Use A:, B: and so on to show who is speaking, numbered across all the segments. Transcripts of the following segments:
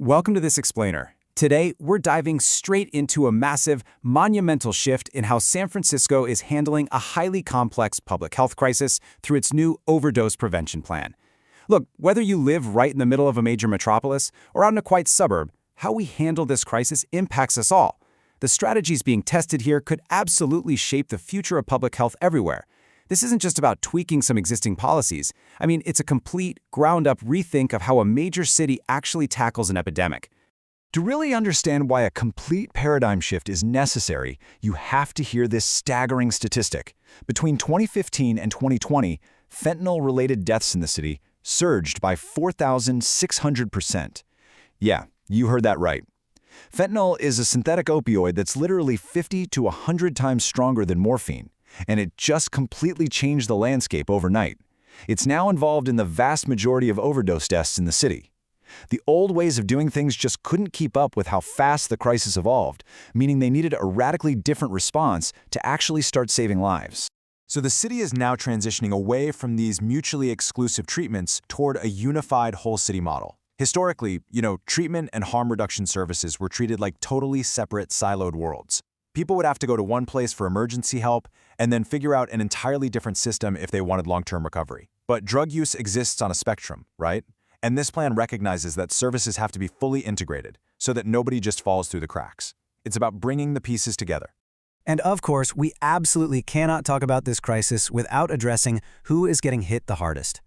A: Welcome to this explainer. Today, we're diving straight into a massive, monumental shift in how San Francisco is handling a highly complex public health crisis through its new overdose prevention plan. Look, whether you live right in the middle of a major metropolis or out in a quiet suburb, how we handle this crisis impacts us all. The strategies being tested here could absolutely shape the future of public health everywhere. This isn't just about tweaking some existing policies. It's a complete, ground-up rethink of how a major city actually tackles an epidemic.
B: To really understand why a complete paradigm shift is necessary, you have to hear this staggering statistic. Between 2015 and 2020, fentanyl-related deaths in the city surged by 4,600%. Yeah, you heard that right. Fentanyl is a synthetic opioid that's literally 50 to 100 times stronger than morphine, and it just completely changed the landscape overnight. It's now involved in the vast majority of overdose deaths in the city. The old ways of doing things just couldn't keep up with how fast the crisis evolved, meaning they needed a radically different response to actually start saving lives.
C: So the city is now transitioning away from these mutually exclusive treatments toward a unified whole city model. Historically, treatment and harm reduction services were treated like totally separate, siloed worlds. People would have to go to one place for emergency help and then figure out an entirely different system if they wanted long-term recovery. But drug use exists on a spectrum, right? And this plan recognizes that services have to be fully integrated so that nobody just falls through the cracks. It's about bringing the pieces together.
D: And of course, we absolutely cannot talk about this crisis without addressing who is getting hit the hardest.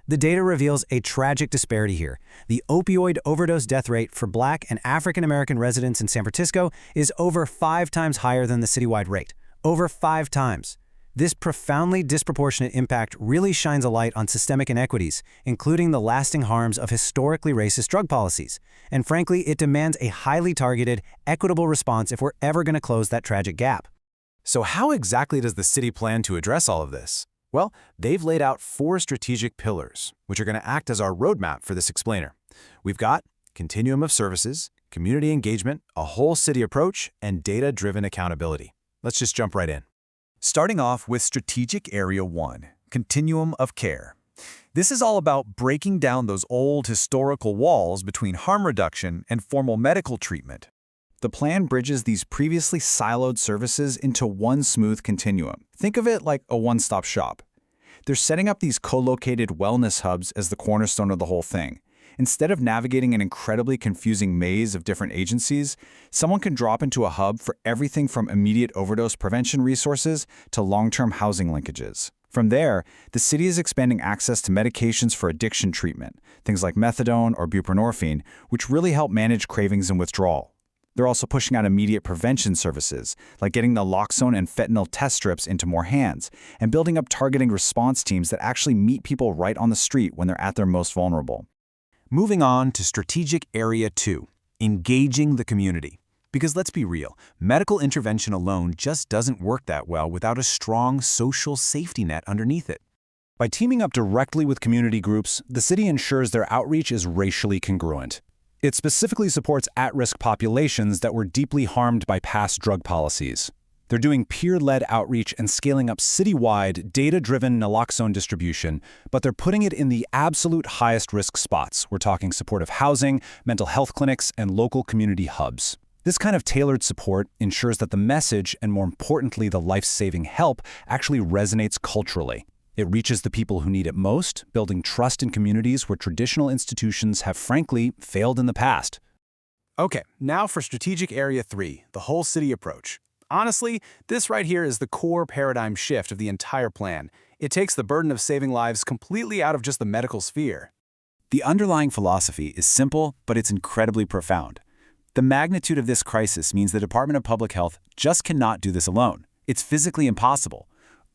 D: The data reveals a tragic disparity here. The opioid overdose death rate for Black and African American residents in San Francisco is over 5 times higher than the citywide rate. Over 5 times. This profoundly disproportionate impact really shines a light on systemic inequities, including the lasting harms of historically racist drug policies. And frankly, it demands a highly targeted, equitable response if we're ever going to close that tragic gap.
A: So how exactly does the city plan to address all of this? Well, they've laid out 4 strategic pillars, which are going to act as our roadmap for this explainer. We've got continuum of services, community engagement, a whole city approach, and data-driven accountability. Let's just jump right in. Starting off with Strategic Area 1, Continuum of Care. This is all about breaking down those old historical walls between harm reduction and formal medical treatment. The plan bridges these previously siloed services into one smooth continuum. Think of it like a one-stop shop. They're setting up these co-located wellness hubs as the cornerstone of the whole thing. Instead of navigating an incredibly confusing maze of different agencies, someone can drop into a hub for everything from immediate overdose prevention resources to long-term housing linkages. From there, the city is expanding access to medications for addiction treatment, things like methadone or buprenorphine, which really help manage cravings and withdrawal. They're also pushing out immediate prevention services, like getting naloxone and fentanyl test strips into more hands, and building up targeting response teams that actually meet people right on the street when they're at their most vulnerable.
C: Moving on to Strategic Area 2, Engaging the Community. Because let's be real, medical intervention alone just doesn't work that well without a strong social safety net underneath it.
A: By teaming up directly with community groups, the city ensures their outreach is racially congruent. It specifically supports at-risk populations that were deeply harmed by past drug policies. They're doing peer-led outreach and scaling up citywide, data-driven naloxone distribution, but they're putting it in the absolute highest risk spots. We're talking supportive housing, mental health clinics, and local community hubs. This kind of tailored support ensures that the message, and more importantly, the life-saving help, actually resonates culturally. It reaches the people who need it most, building trust in communities where traditional institutions have, frankly, failed in the past.
C: Okay, now for Strategic Area 3, the whole city approach. Honestly, this right here is the core paradigm shift of the entire plan. It takes the burden of saving lives completely out of just the medical sphere.
A: The underlying philosophy is simple, but it's incredibly profound. The magnitude of this crisis means the Department of Public Health just cannot do this alone. It's physically impossible.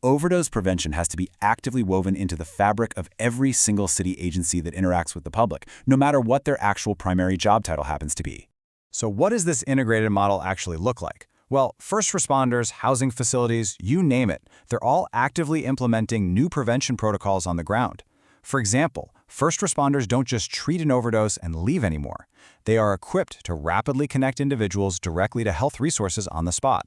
A: Overdose prevention has to be actively woven into the fabric of every single city agency that interacts with the public, no matter what their actual primary job title happens to be.
C: So what does this integrated model actually look like? Well, first responders, housing facilities, you name it, they're all actively implementing new prevention protocols on the ground. For example, first responders don't just treat an overdose and leave anymore. They are equipped to rapidly connect individuals directly to health resources on the spot.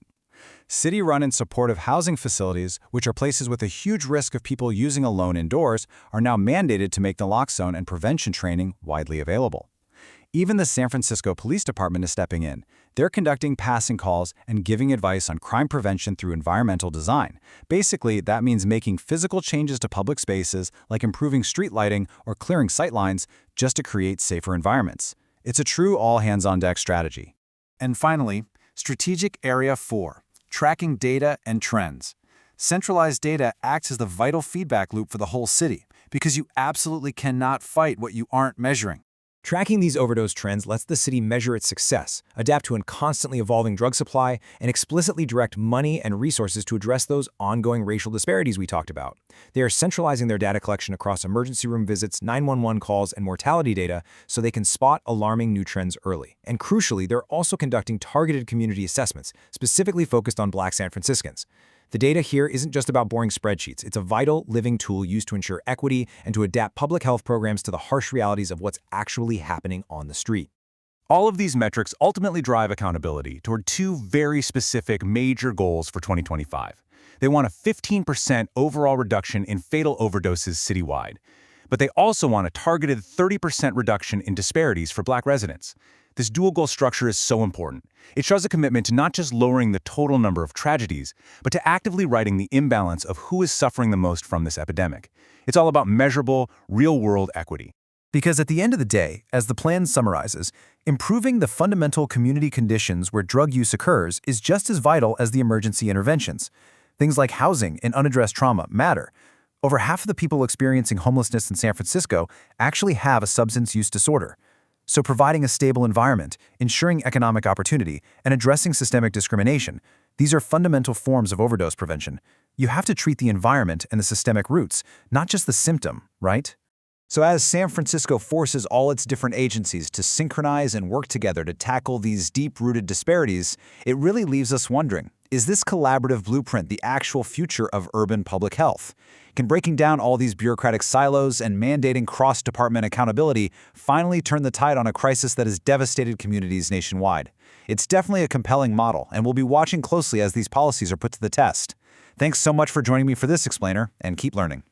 C: City-run and supportive housing facilities, which are places with a huge risk of people using alone indoors, are now mandated to make naloxone and prevention training widely available.
B: Even the San Francisco Police Department is stepping in. They're conducting passing calls and giving advice on crime prevention through environmental design. Basically, that means making physical changes to public spaces, like improving street lighting or clearing sightlines, just to create safer environments. It's a true all-hands-on-deck strategy.
A: And finally, Strategic Area 4, tracking data and trends. Centralized data acts as the vital feedback loop for the whole city, because you absolutely cannot fight what you aren't measuring.
C: Tracking these overdose trends lets the city measure its success, adapt to a constantly evolving drug supply, and explicitly direct money and resources to address those ongoing racial disparities we talked about. They are centralizing their data collection across emergency room visits, 911 calls, and mortality data so they can spot alarming new trends early. And crucially, they're also conducting targeted community assessments, specifically focused on Black San Franciscans. The data here isn't just about boring spreadsheets. It's a vital, living tool used to ensure equity and to adapt public health programs to the harsh realities of what's actually happening on the street.
A: All of these metrics ultimately drive accountability toward two very specific major goals for 2025. They want a 15% overall reduction in fatal overdoses citywide, but they also want a targeted 30% reduction in disparities for Black residents. This dual-goal structure is so important. It shows a commitment to not just lowering the total number of tragedies, but to actively righting the imbalance of who is suffering the most from this epidemic. It's all about measurable, real-world equity.
E: Because at the end of the day, as the plan summarizes, improving the fundamental community conditions where drug use occurs is just as vital as the emergency interventions. Things like housing and unaddressed trauma matter. Over half of the people experiencing homelessness in San Francisco actually have a substance use disorder. So providing a stable environment, ensuring economic opportunity, and addressing systemic discrimination, these are fundamental forms of overdose prevention. You have to treat the environment and the systemic roots, not just the symptom, right?
B: So as San Francisco forces all its different agencies to synchronize and work together to tackle these deep-rooted disparities, it really leaves us wondering, is this collaborative blueprint the actual future of urban public health? Can breaking down all these bureaucratic silos and mandating cross-department accountability finally turn the tide on a crisis that has devastated communities nationwide? It's definitely a compelling model, and we'll be watching closely as these policies are put to the test. Thanks so much for joining me for this explainer, and keep learning.